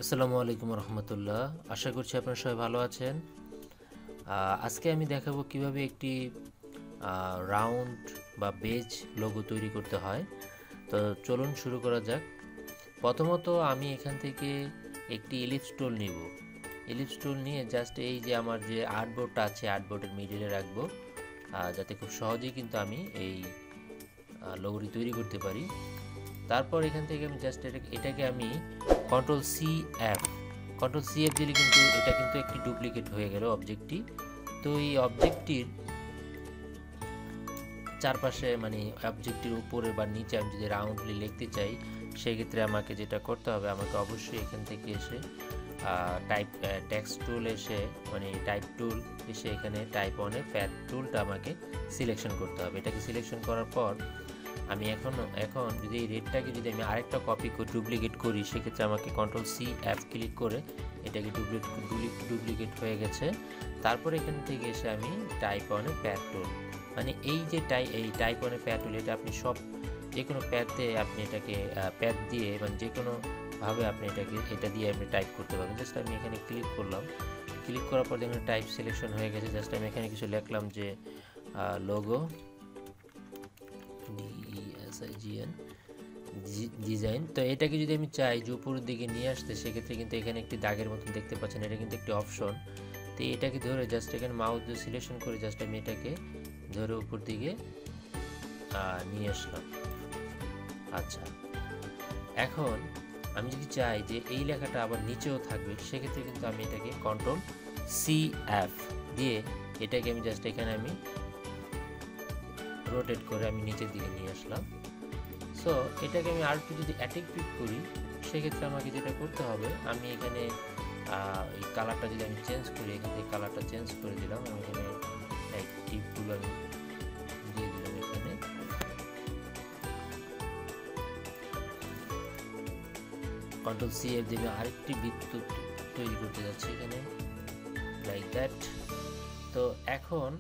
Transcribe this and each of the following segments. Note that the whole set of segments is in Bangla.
আসসালামু আলাইকুম রহমতুল্লাহ। আশা করছি আপনারা সবাই ভালো আছেন। আজকে আমি দেখাবো কিভাবে একটি রাউন্ড বা বেজ লোগো তৈরি করতে হয়। তো চলুন শুরু করা যাক। প্রথমত আমি এখান থেকে একটি ইলিপস টুল নিব। ইলিপস টুল নিয়ে জাস্ট এই যে আমার যে আর্টবোর্ডটা আছে আর্টবোর্ডের মিডিলে রাখবো, যাতে খুব সহজেই কিন্তু আমি এই লোগোটি তৈরি করতে পারি। তারপর এখান থেকে আমি জাস্ট এটাকে আমি কন্ট্রোল সি এফ দিলে কিন্তু এটা কিন্তু একটি ডুপ্লিকেট হয়ে গেল অবজেক্টটি। তো এই অবজেক্টটির চারপাশে মানে অবজেক্টটির উপরে বা নিচে আমি যদি রাউন্ডলি লিখতে চাই, সেক্ষেত্রে আমাকে যেটা করতে হবে, আমাকে অবশ্যই এখান থেকে এসে টেক্সট টুল এসে মানে টাইপ টুল এসে এখানে টাইপ অনে প্যাড টুলটা আমাকে সিলেকশন করতে হবে। এটাকে সিলেকশন করার পর আমি এখন যদি এই রেডটাকে যদি আমি আরেকটা কপি করে ডুপ্লিকেট করি, সেক্ষেত্রে আমাকে কন্ট্রোল সি এফ ক্লিক করে এটাকে ডুপ্লিকেট হয়ে গেছে। তারপর এখান থেকে এসে আমি টাইপ অনে প্যাড টুল, মানে এই যে টাইপ অনে প্যাড টুল, এটা আপনি যে কোনো প্যাডে আপনি এটাকে প্যাড দিয়ে মানে যে কোনোভাবে আপনি এটা দিয়ে আপনি টাইপ করতে পারবেন। জাস্ট আমি এখানে ক্লিক করলাম, ক্লিক করার পর দেখুন টাইপ সিলেকশন হয়ে গেছে। জাস্ট আমি এখানে কিছু লিখলাম যে লোগো DESIGN ডিজাইন। তো এটাকে যদি আমি চাই যে উপরের দিকে নিয়ে আসতে, সেক্ষেত্রে কিন্তু এখানে একটি দাগের মতন দেখতে পাচ্ছেন, এটা কিন্তু একটি অপশন। তো এটাকে ধরে জাস্ট এখানে মাউস দিয়ে সিলেকশন করে জাস্ট আমি এটাকে ধরে উপর দিকে নিয়ে আসলাম। আচ্ছা, এখন আমি যদি চাই যে এই লেখাটা আবার নিচেও থাকবে, সেক্ষেত্রে কিন্তু আমি এটাকে কন্ট্রোল সি এফ দিয়ে এটাকে আমি জাস্ট এখানে আমি রোটেট করে আমি নিচের দিকে নিয়ে আসলাম। সো এটাকে আমি আর একটু যদি অ্যাট্রাক্টিভ করি, সেক্ষেত্রে আমাকে যেটা করতে হবে, আমি এখানে এই কালারটা যদি আমি চেঞ্জ করি, এখান থেকে কালারটা চেঞ্জ করে দিলাম। আমি এখানে টিপগুলো আমি দিয়ে দিলাম। এখানে কন্ট্রোল সি এফ দিয়ে আরেকটি বৃত্ত তৈরি করতে যাচ্ছি এখানে, লাইক দ্যাট। তো এখন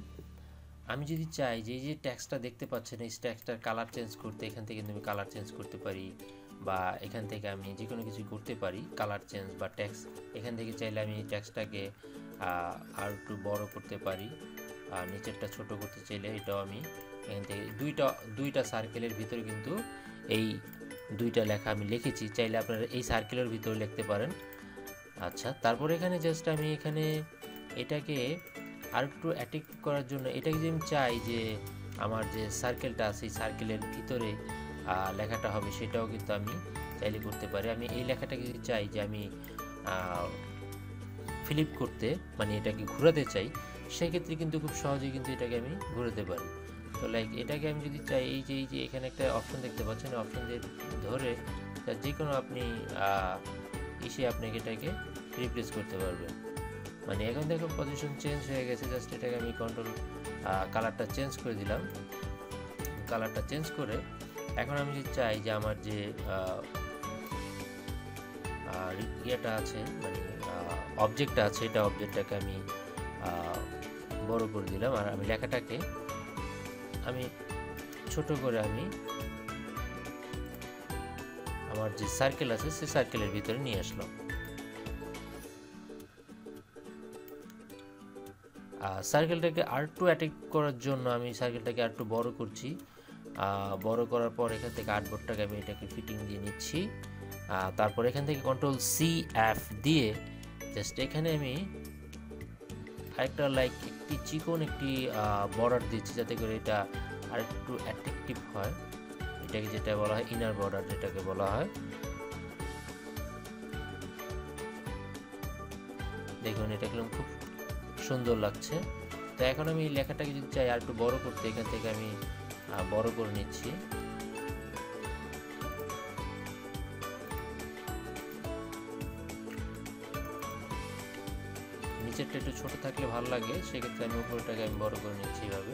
আমি যদি চাই যে এই যে টেক্সটটা দেখতে পাচ্ছেন, এই টেক্সটার কালার চেঞ্জ করতে, এখান থেকে আমি কালার চেঞ্জ করতে পারি, বা এখান থেকে আমি যে কোনো কিছু করতে পারি কালার চেঞ্জ বা টেক্সট। এখান থেকে চাইলে আমি টেক্সটটাকে আর একটু বড় করতে পারি, আর নিচেরটা ছোট করতে চাইলে এটাও আমি এখান থেকে দুইটা সার্কেলের ভিতরে কিন্তু এই দুইটা লেখা আমি লিখেছি, চাইলে আপনারা এই সার্কেলের ভিতরে লিখতে পারেন। আচ্ছা, তারপর এখানে জাস্ট আমি এখানে এটাকে আর একটু অ্যাট্রাক্ট করার জন্য এটাকে যদি আমি চাই যে আমার যে সার্কেলটা আছে এই সার্কেলের ভিতরে লেখাটা হবে, সেটাও কিন্তু আমি চাইলে করতে পারি। আমি এই লেখাটাকে যদি চাই যে আমি ফ্লিপ করতে মানে এটাকে ঘোরাতে চাই, সেক্ষেত্রে কিন্তু খুব সহজেই কিন্তু এটাকে আমি ঘোরাতে পারি। তো লাইক এটাকে আমি যদি চাই, এই যে এখানে একটা অপশন দেখতে পাচ্ছেন, অপশন দিয়ে ধরে যে কোনো আপনি এসে আপনাকে এটাকে রিপ্লেস করতে পারবেন। মানে এখন দেখো পজিশন চেঞ্জ হয়ে গেছে। জাস্ট এটাকে আমি কন্ট্রোল কালারটা চেঞ্জ করে দিলাম। কালারটা চেঞ্জ করে এখন আমি যদি চাই যে আমার যে ইয়েটা আছে মানে অবজেক্টটা আছে, এটা অবজেক্টটাকে আমি বড় করে দিলাম, আর আমি লেখাটাকে আমি ছোট করে আমি আমার যে সার্কেল আছে সেই সার্কেলের ভিতরে নিয়ে আসলাম। সার্কেলটাকে আর একটু অ্যাটাক করার জন্য আমি সার্কেলটাকে আর একটু বড় করছি। বড় করার পর এখান থেকে আর্টবোর্ডটাকে আমি এটাকে ফিটিং দিয়ে নিচ্ছি। তারপর এখান থেকে কন্ট্রোল সি এফ দিয়ে জাস্ট এখানে আমি আরেকটা লাইক একটি চিকন একটি বর্ডার দিচ্ছি, যাতে করে এটা আর একটু অ্যাট্রাকটিভ হয়। এটাকে যেটা বলা হয় ইনার বর্ডার যেটাকে বলা হয়। দেখুন এটা খুব সুন্দর লাগছে। তো এখন আমি এই লেখাটাকে যদি চাই আর একটু বড় করতে, এখান থেকে আমি বড় করে নিচ্ছি। নিচেরটা একটু ছোট থাকলে ভালো লাগে, সেক্ষেত্রে আমি উপরটাকে আমি বড় করে নিচ্ছি এইভাবে।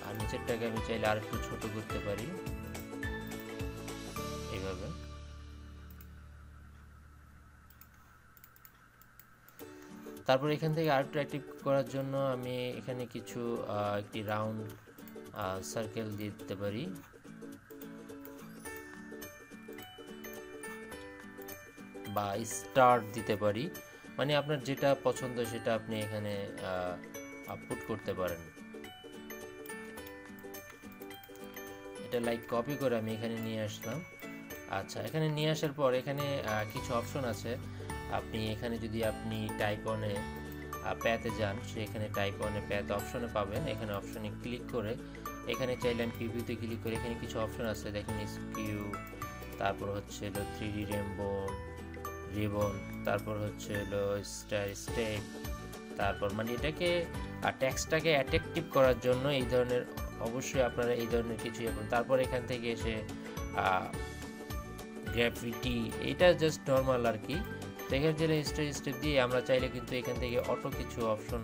আর নিচেরটাকে আমি চাইলে আর একটু ছোট করতে পারি এইভাবে। তারপর এখান থেকে আর একটু অ্যাক্টিভ করার জন্য আমি এখানে কিছু একটি রাউন্ড সার্কেল দিয়ে দিতে পারি। বা স্টার দিতে পারি, মানে আপনার যেটা পছন্দ সেটা আপনি এখানে আপলোড করতে পারেন। এটা লাইক কপি করে আমি এখানে নিয়ে আসলাম। আচ্ছা, এখানে নিয়ে আসার পর এখানে কিছু অপশন আছে। আপনি এখানে যদি আপনি টাইপ অনে প্যাতে যান, সেখানে টাইপ অনে প্যাথ অপশনে পাবেন। এখানে অপশনে ক্লিক করে এখানে চাইলে আমি প্রিভিউতে ক্লিক করে এখানে কিছু অপশন আছে দেখেন, স্কিউ, তারপর হচ্ছে হলো 3D রেমবো রিবন, তারপর হচ্ছে হলো স্টার স্টেপ, তারপর মানে এটাকে টেক্সটটাকে অ্যাট্রাকটিভ করার জন্য এই ধরনের অবশ্যই আপনারা এই ধরনের কিছু এখন। তারপর এখান থেকে এসে গ্র্যাভিটি, এটা জাস্ট নর্মাল আর কি। এখানে যে স্টার স্টেপ দিয়ে আমরা চাইলে কিন্তু এখান থেকে অটো কিছু অপশন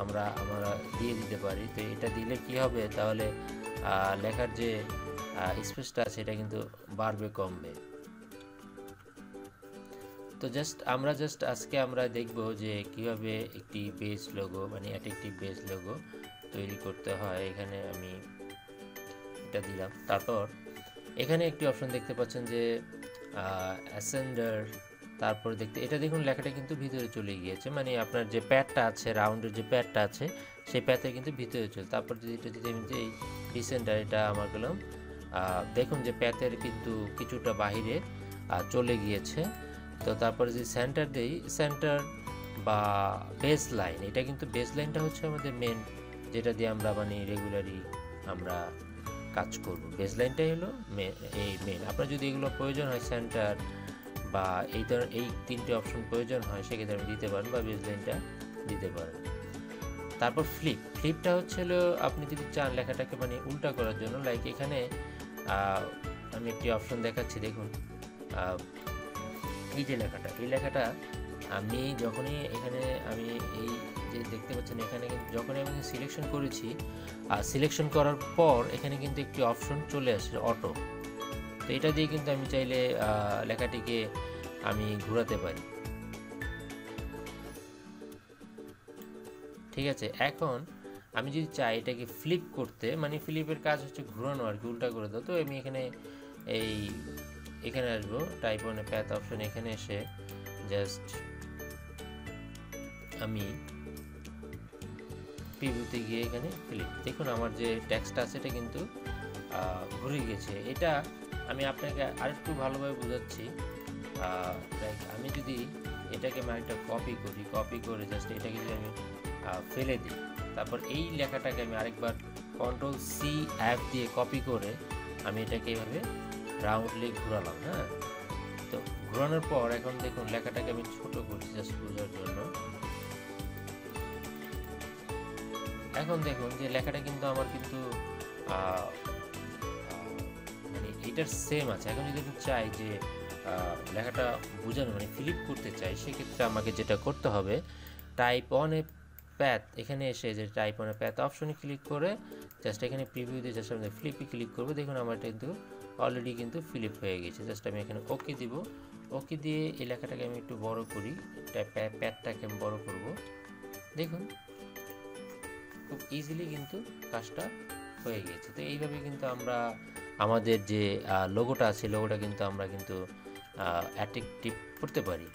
আমরা দিয়ে দিতে পারি। তো এটা দিলে কি হবে, তাহলে লেখার যে স্পেসটা আছে এটা কিন্তু বাড়বে কমবে। তো আমরা আজকে আমরা দেখব যে কিভাবে একটি বেস লোগো মানে অ্যাট্রাকটিভ বেস লোগো তৈরি করতে হয়। এখানে আমি এটা দিলাম। তারপর এখানে একটি অপশন দেখতে পাচ্ছেন যে অ্যাসেন্ডার, তারপর এটা দেখুন লেখাটা কিন্তু ভিতরে চলে গিয়েছে, মানে আপনার যে প্যাডটা আছে রাউন্ডের যে প্যাডটা আছে সেই প্যাডটা কিন্তু ভিতরে চলে। তারপর যদি আমি যে ডিসেন্ডার এটা আমার গেলাম, দেখুন যে প্যাথের কিন্তু কিছুটা বাহিরে চলে গিয়েছে। তো তারপরে যদি সেন্টার দেই, সেন্টার বা বেস লাইন, এটা কিন্তু বেস লাইনটা হচ্ছে আমাদের মেন, যেটা দিয়ে আমরা মানে রেগুলারই আমরা কাজ করব। বেস লাইনটাই হলো এই মেন। আপনার যদি এগুলো প্রয়োজন হয় সেন্টার বা এই তিনটে অপশন প্রয়োজন হয়, সেক্ষেত্রে আপনি দিতে পারেন বা বেস লাইনটা দিতে পারেন। তারপর ফ্লিপটা হচ্ছে হলো আপনি যদি চান লেখাটাকে মানে উল্টা করার জন্য, লাইক এখানে আমি একটি অপশন দেখাচ্ছি দেখুন। এই যে এই লেখাটা আমি যখনই এখানে আমি এই যে দেখতে পাচ্ছেন এখানে কিন্তু যখনই আমি সিলেকশন করেছি, সিলেকশন করার পর এখানে কিন্তু একটি অপশন চলে আসে অটো। তো এটা দিয়ে কিন্তু আমি চাইলে লেখাটিকে আমি ঘোরাতে পারি। ঠিক আছে, এখন আমি যদি চাই এটাকে ফ্লিপ করতে, মানে ফ্লিপের কাজ হচ্ছে ঘোরানো আর কি, উল্টা করে দাও। তো আমি এখানে আসবো টাইপ অনে প্যাথ অপশন, এখানে এসে জাস্ট আমি প্রিভিউতে গিয়ে এখানে ফ্লিপ, দেখুন আমার যে টেক্সটটা আছে এটা কিন্তু ঘুরে গেছে। এটা আমি আপনাকে আরেকটু ভালোভাবে বোঝাচ্ছি। আমি যদি এটাকে আরেকটা কপি করে জাস্ট এটাকে যদি আমি ফেলে দিই, তারপর এই লেখাটাকে আমি আরেকবার Ctrl+C+F দিয়ে কপি করে আমি এটাকে এভাবে রাউন্ডলি ঘোরালাম। হ্যাঁ, তো ঘোরানোর পর এখন দেখুন লেখাটাকে আমি ছোট করছি জাস্ট বোঝার জন্য। এখন দেখুন যে লেখাটা কিন্তু আমার কিন্তু মানে এটার সেম আছে। এখন যদি আমি চাই যে লেখাটা বোঝানো মানে ফ্লিপ করতে চাই, সেক্ষেত্রে আমাকে যেটা করতে হবে, টাইপ অন এ প্যাথ, এখানে এসে যে টাইপ অন এ প্যাথ অপশনে ক্লিক করে জাস্ট এখানে প্রিভিউ দিয়ে জাস্ট আমি ফ্লিপে ক্লিক করবো। দেখুন আমার কিন্তু অলরেডি কিন্তু ফ্লিপ হয়ে গেছে। জাস্ট আমি এখানে ওকে দিব। ওকে দিয়ে এই লেখাটাকে আমি একটু বড় করি, প্যাথটাকে আমি বড় করব। দেখুন খুব ইজিলি কিন্তু কাজটা হয়ে গেছে। তো এইভাবে কিন্তু আমরা আমাদের যে লোগোটা আছে লোগোটা কিন্তু আমরা কিন্তু অ্যাট্রাকটিভ করতে পারি।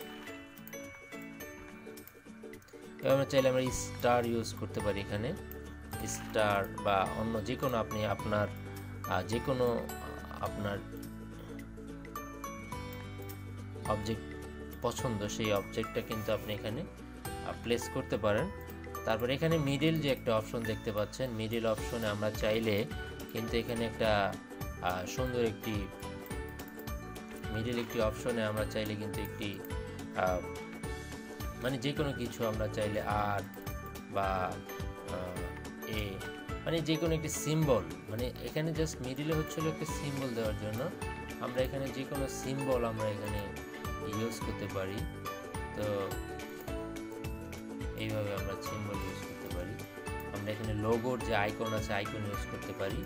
এবার আমরা চাইলে আমরা স্টার ইউজ করতে পারি, এখানে স্টার বা অন্য যে কোনো আপনি আপনার যে কোনো আপনার অবজেক্ট পছন্দ সেই অবজেক্টটা কিন্তু আপনি এখানে প্লেস করতে পারেন। তারপর এখানে মিডল যে একটা অপশন দেখতে পাচ্ছেন, মিডল অপশনে আমরা চাইলে কিন্তু এখানে একটা সুন্দর একটি একটি অপশনে আমরা চাইলে কিন্তু একটি মানে যে কোনো কিছু আমরা চাইলে আর বা এ মানে যে কোনো একটি সিম্বল, মানে এখানে জাস্ট মিডলে হচ্ছিল একটা সিম্বল দেওয়ার জন্য আমরা এখানে যে কোনো সিম্বল আমরা এখানে ইউজ করতে পারি। তো এইভাবে আমরা সিম্বল ইউজ করতে পারি। আমরা এখানে লোগোর যে আইকন আছে আইকন ইউজ করতে পারি।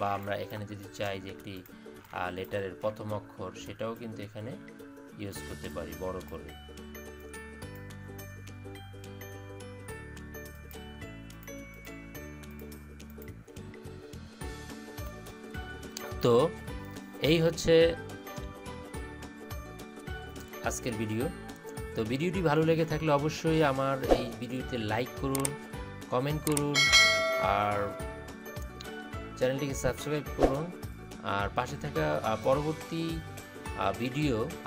বা আমরা এখানে যদি চাই যে একটি লেটারের প্রথম অক্ষর, সেটাও কিন্তু এখানে ইউজ করতে পারি বড় করে। তো এই হচ্ছে আজকের ভিডিও। তো ভিডিওটি ভালো লেগে থাকলে অবশ্যই আমার এই ভিডিওতে লাইক করুন, কমেন্ট করুন, আর চ্যানেলটিকে সাবস্ক্রাইব করুন। আর পাশে থাকা পরবর্তী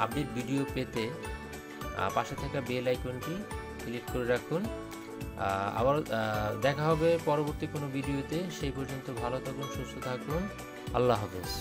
আপডেট ভিডিও পেতে পাশে থাকা বেল আইকনটি ক্লিক করে রাখুন। আবার দেখা হবে পরবর্তী কোনো ভিডিওতে। সেই পর্যন্ত ভালো থাকুন, সুস্থ থাকুন। আল্লাহ হাফেজ।